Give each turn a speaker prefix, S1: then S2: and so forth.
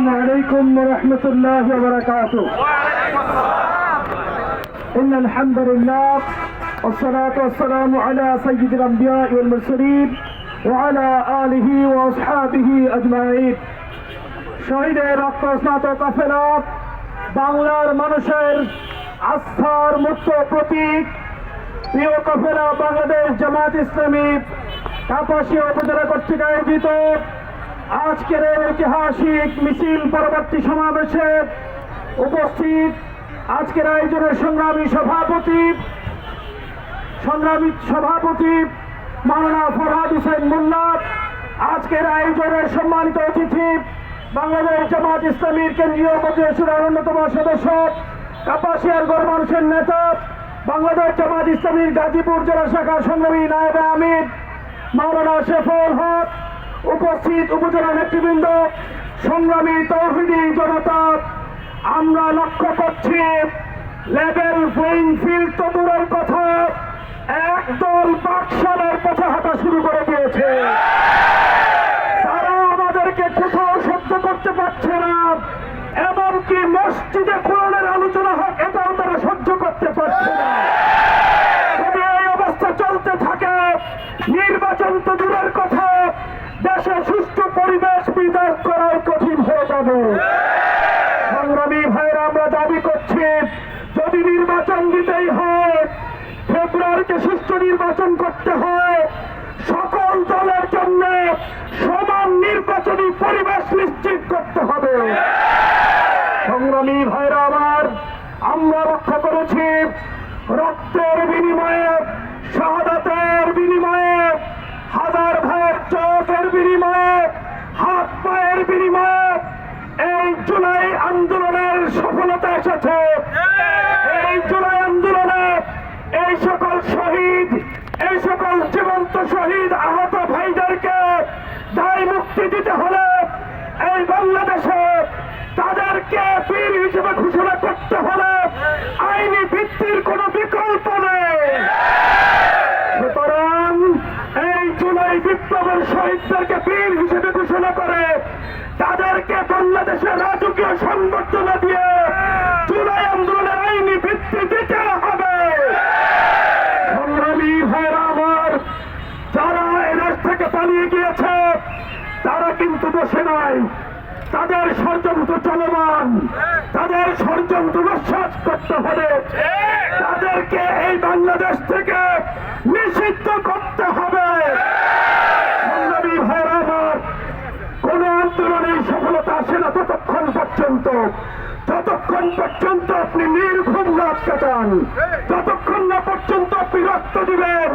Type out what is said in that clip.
S1: السلام عليكم ورحمة الله وبركاته. إن الحمد لله والصلاة والسلام على سيد الأنبياء والمرسلين وعلى آله وأصحابه أجمعين. শহীদের রক্তস্নাত কাফেলা বাংলার মানুষের আস্থার মুক্ত প্রতীক প্রিয় কাফেলা বাংলাদেশ জামায়াত ইসলামী কাপাসিয়া উপজেলা কর্তৃক আয়োজিত আজকের ঐতিহাসিক মিছিল পরবর্তী সমাবেশে উপস্থিত আজকের আয়োজনের সংগ্রামী সভাপতি মাওলানা ফরহাদ হোসেন মোল্লা, আজকের আয়োজনের সম্মানিত অতিথি বাংলাদেশ জামায়াত ইসলামীর কেন্দ্রীয় পরিষদের অন্যতম সদস্য কাপাসিয়ার গণমানুষের নেতা বাংলাদেশ জামায়াত ইসলামীর গাজীপুর জেলা শাখার সংগ্রামী নায়েবে আমির মাওলানা শেফাউল হক, উপস্থিত উপজেলা নেতৃবৃন্দ, সংগ্রামী তৌহিদি জনতা, আমরা লক্ষ্য করছি লেভেল প্লেইং ফিল্ড তো দূরের কথা, একদল পাঠশালার পথে হাঁটা শুরু করে দিয়েছে। তারা আমাদেরকে কোথাও সহ্য করতে পারছে না, এমনকি মসজিদে কোরআনের আলোচনা হোক এটাও তারা সহ্য করতে পারছে না। যদি এই অবস্থা চলতে থাকে, নির্বাচন তো দূরের কথা, দেশে সুষ্ঠু পরিবেশ বিধান করাই কঠিন হয়ে যাবে। সংগ্রামী ভাইরা, আমরা দাবি করছি যদি নির্বাচন দিতেই হয়, ফেব্রুয়ারিতে সুষ্ঠু নির্বাচন করতে হয়, সকল দলের জন্য সমান নির্বাচনী পরিবেশ নিশ্চিত করতে হবে। সংগ্রামী ভাইরা আমার, আমরা রক্ষা করেছি রক্তের বিনিময়ে, শাহাদাতের বিনিময়ে, হাজার ভাইয়ের চোখের বিনিময়ে, হাত পায়ের বিনিময়ে এই জুলাই আন্দোলনের সফলতা এসেছে। এই জুলাই আন্দোলনে এই সকল শহীদ, এই সকল জীবন্ত শহীদ আহত ভাইদেরকে দায় মুক্তি দিতে হলে এই বাংলাদেশে তাদেরকে বীর হিসেবে ঘোষণা করতে হলে আইনি ভিত্তির কোনো বিকল্প নেই। সুতরাং এই জুলাই বিপ্লবের শহীদদেরকে বীর হিসেবে ঘোষণা করে তাদেরকে বাংলাদেশের রাজকীয় সংবর্ধনা দিয়ে জুলাই আন্দোলনের আইনি ভিত্তি দিতে হবে। সংগ্রামী ভাইরা আমার, যারা এই দেশ থেকে পালিয়ে গিয়েছে তারা কিন্তু বসে নাই, তাদের ষড়যন্ত্র চলমান, তাদের ষড়যন্ত্র নস্যাৎ করতে হবে, তাদেরকে এই বাংলাদেশ থেকে নিষিদ্ধ করতে হবে। সংগ্রামী ভাইরা আমার, কোন আন্দোলনের সফলতা আসে না যতক্ষণ পর্যন্ত আপনি নির্ঘুম রাত কাটান, যতক্ষণ না পর্যন্ত আপনি রক্ত দিবেন,